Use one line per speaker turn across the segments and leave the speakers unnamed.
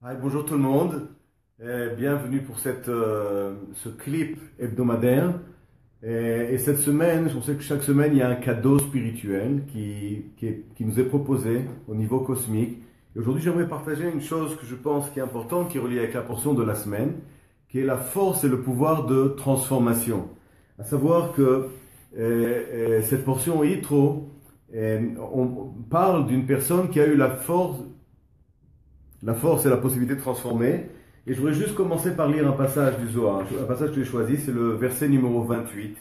Hi, bonjour tout le monde, bienvenue pour ce clip hebdomadaire. Et cette semaine, on sait que chaque semaine il y a un cadeau spirituel qui nous est proposé au niveau cosmique. Et aujourd'hui j'aimerais partager une chose que je pense qui est importante, qui est reliée avec la portion de la semaine, qui est la force et le pouvoir de transformation. À savoir que cette portion Yitro, on parle d'une personne qui a eu la force et la possibilité de transformer. Et je voudrais juste commencer par lire un passage du Zohar. Un passage que j'ai choisi, c'est le verset numéro 28.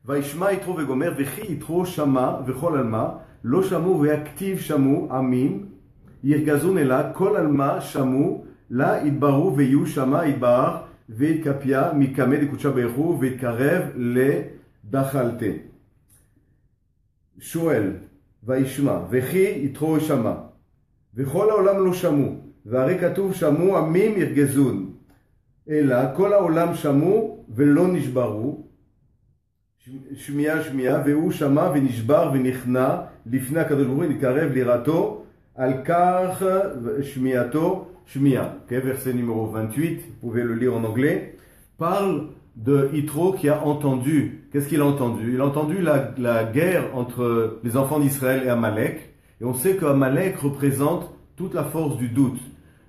Vaishma yitro vegomer vechi yitro shama vechol alma lo shamu veaktiv shamu amin yirgazun ela kol alma shamu la idbaru veyu shama idbar veitkapia mikame de kucha beru veitkarev le dachalte. Shoel Vaishma vechi yitro shama וכל העולם לא שמעו, והרי כתוב שמעו עמים ירגזון, אלא כל העולם שמעו ולא נשברו, שמיעה והוא שמע ונשבר ונכנע לפני הקדוש ברוך הוא נתקרב ליראתו, על כך שמיעתו שמיעה. Verset numéro 28, vous pouvez le lire en anglais, parle de Yitro qui a entendu. Qu'est-ce qu'il a entendu? Il a entendu la guerre entre les enfants d'Israël et Amalek. Et on sait qu'Amalek représente toute la force du doute.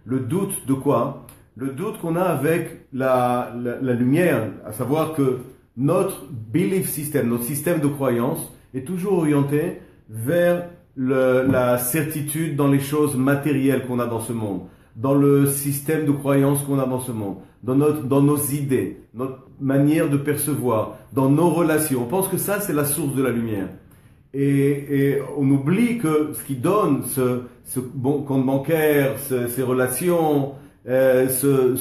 Le doute de quoi? Le doute qu'on a avec la lumière, à savoir que notre belief system, notre système de croyance est toujours orienté vers la certitude dans les choses matérielles qu'on a dans ce monde, dans le système de croyance qu'on a dans ce monde, dans nos idées, notre manière de percevoir, dans nos relations. On pense que ça, c'est la source de la lumière. Et on oublie que ce qui donne ce bon compte bancaire, ces relations, ce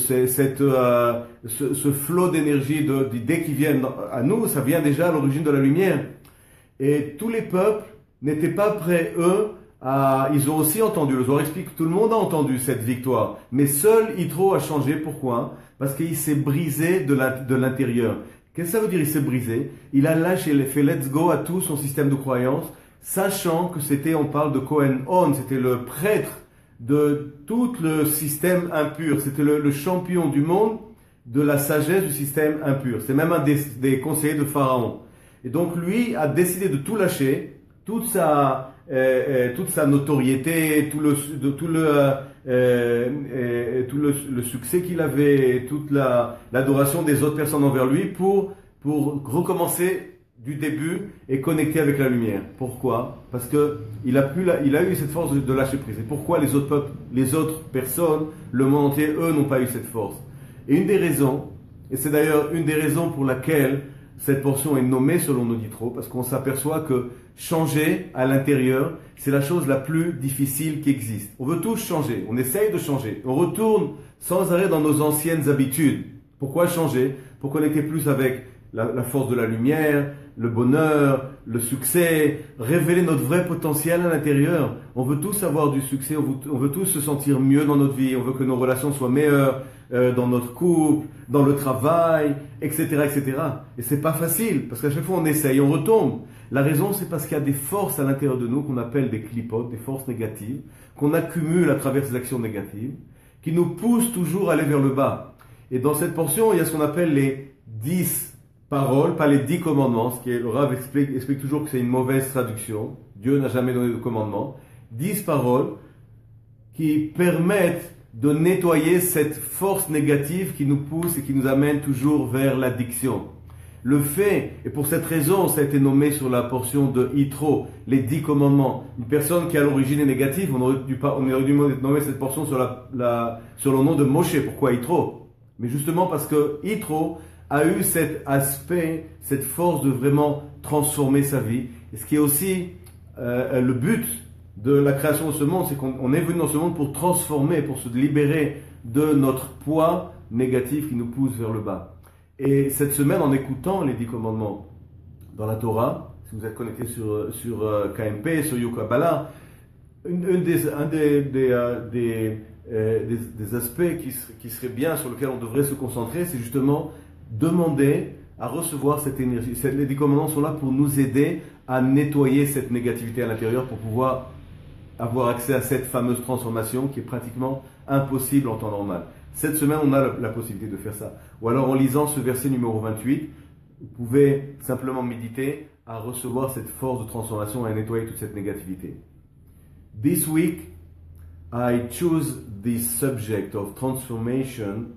flot d'énergie, d'idées qui viennent à nous, ça vient déjà à l'origine de la lumière. Et tous les peuples n'étaient pas prêts, eux, ils ont aussi entendu, le Zohar explique que tout le monde a entendu cette victoire. Mais seul Yitro a changé, pourquoi? Parce qu'il s'est brisé de l'intérieur. Qu'est-ce que ça veut dire il s'est brisé? Il a lâché, il a fait let's go à tout son système de croyance, sachant que on parle de Kohen On, c'était le prêtre de tout le système impur, c'était le champion du monde de la sagesse du système impur. C'est même un des conseillers de Pharaon. Et donc lui a décidé de tout lâcher, toute sa notoriété, tout le succès qu'il avait, toute l'adoration des autres personnes envers lui pour recommencer du début et connecter avec la lumière. Pourquoi? Parce que il a eu cette force de lâcher prise. Et pourquoi les autres peuples, les autres personnes, le monde entier, eux, n'ont pas eu cette force? Et une des raisons, et c'est d'ailleurs une des raisons pour laquelle cette portion est nommée selon nos Yitro, parce qu'on s'aperçoit que changer à l'intérieur, c'est la chose la plus difficile qui existe. On veut tous changer, on essaye de changer, on retourne sans arrêt dans nos anciennes habitudes. Pourquoi changer? Pour connecter plus avec la force de la lumière, le bonheur, le succès, révéler notre vrai potentiel à l'intérieur. On veut tous avoir du succès, on veut tous se sentir mieux dans notre vie, on veut que nos relations soient meilleures, dans notre couple, dans le travail, etc., etc. Et c'est pas facile, parce qu'à chaque fois on essaye, on retombe. La raison, c'est parce qu'il y a des forces à l'intérieur de nous qu'on appelle des clipotes, des forces négatives, qu'on accumule à travers ces actions négatives, qui nous poussent toujours à aller vers le bas. Et dans cette portion, il y a ce qu'on appelle les 10 paroles, pas les 10 commandements, ce qui est, le Rav explique toujours que c'est une mauvaise traduction. Dieu n'a jamais donné de commandement. 10 paroles qui permettent de nettoyer cette force négative qui nous pousse et qui nous amène toujours vers l'addiction. Le fait, et pour cette raison, ça a été nommé sur la portion de Yitro, les 10 commandements. Une personne qui à l'origine est négative, on aurait dû nommer cette portion sur le nom de Moshe. Pourquoi Yitro? Mais justement parce que Yitro a eu cet aspect, cette force de vraiment transformer sa vie. Et ce qui est aussi le but de la création de ce monde, c'est qu'on est venu dans ce monde pour transformer, pour se libérer de notre poids négatif qui nous pousse vers le bas. Et cette semaine, en écoutant les 10 commandements dans la Torah, si vous êtes connecté sur KMP, sur Yukabala, un des aspects qui serait bien, sur lequel on devrait se concentrer, c'est justement demander à recevoir cette énergie. Les 10 commandements sont là pour nous aider à nettoyer cette négativité à l'intérieur, pour pouvoir avoir accès à cette fameuse transformation qui est pratiquement impossible en temps normal. Cette semaine, on a la possibilité de faire ça. Ou alors en lisant ce verset numéro 28, vous pouvez simplement méditer à recevoir cette force de transformation et à nettoyer toute cette négativité. This week, I choose this subject of transformation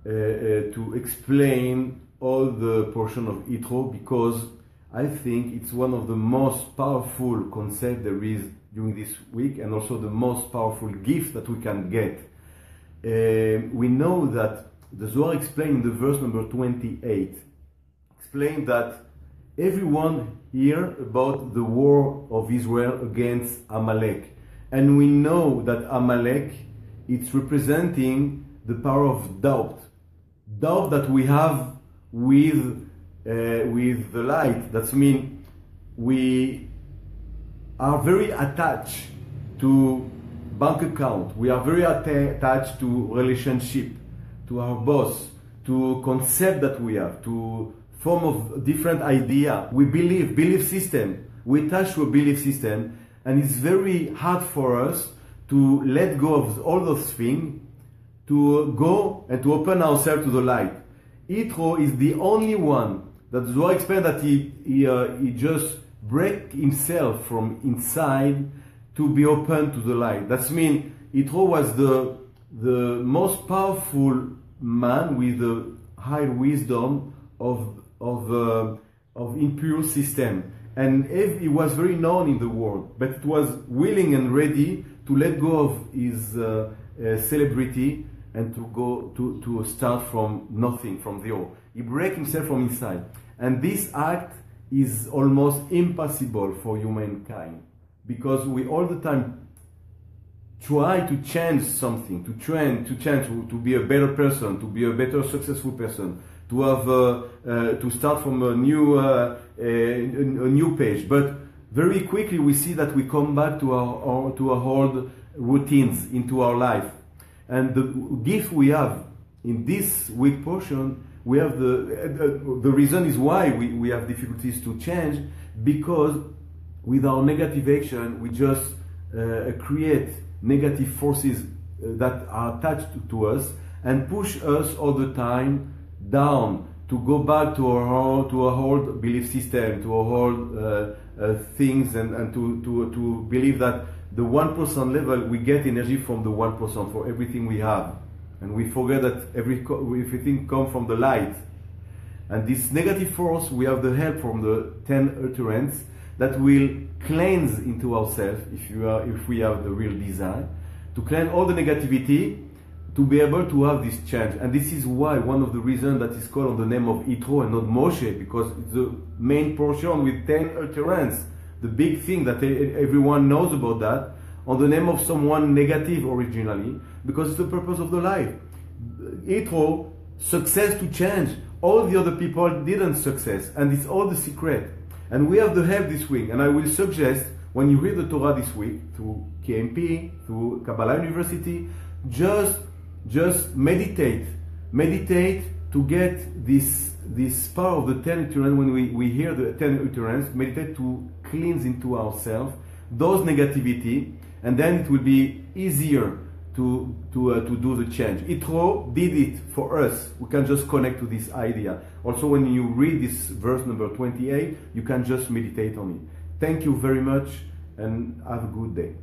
to explain all the portion of Yitro because I think it's one of the most powerful concepts there is during this week and also the most powerful gift that we can get. We know that the Zohar explained in the verse number 28, explained that everyone hear about the war of Israel against Amalek. And we know that Amalek, it's representing the power of doubt. Doubt that we have with the light. That means we are very attached to bank account. We are very attached to relationship, to our boss, to concept that we have, to form of different idea. We belief system. We attach to a belief system, and it's very hard for us to let go of all those things, to go and to open ourselves to the light. Yitro is the only one that Zohar explained that he just break himself from inside to be open to the light. That means Yitro was the most powerful man with the high wisdom of impure system, and he was very known in the world, but it was willing and ready to let go of his celebrity and to go to start from nothing, from zero. He break himself from inside, and this act is almost impossible for humankind because we all the time try to change something, to change, to be a better person, to be a better successful person, to have to start from a new page. But very quickly we see that we come back to our old routines into our life. And the gift we have in this week portion, we have the reason is why we have difficulties to change, because with our negative action we just create negative forces that are attached to us and push us all the time down to go back to our old belief system, to our old things, and to believe that the 1% level we get energy from the 1% for everything we have, and we forget that everything comes from the light. And this negative force, we have the help from the 10 utterance that will cleanse into ourselves, if we have the real desire, to cleanse all the negativity, to be able to have this change. And this is why one of the reasons that is called on the name of Yitro and not Moshe, because it's the main portion with 10 utterance, the big thing that everyone knows about that, on the name of someone negative originally, because it's the purpose of the life. Yitro, success to change. All the other people didn't success, and it's all the secret. And we have the help this week, and I will suggest, when you read the Torah this week, through KMP, through Kabbalah University, just meditate to get this power of the 10 utterance. When we hear the 10 utterance, meditate to cleanse into ourselves those negativity, and then it will be easier to do the change. Yitro did it for us. We can just connect to this idea. Also, when you read this verse number 28, you can just meditate on it. Thank you very much, and have a good day.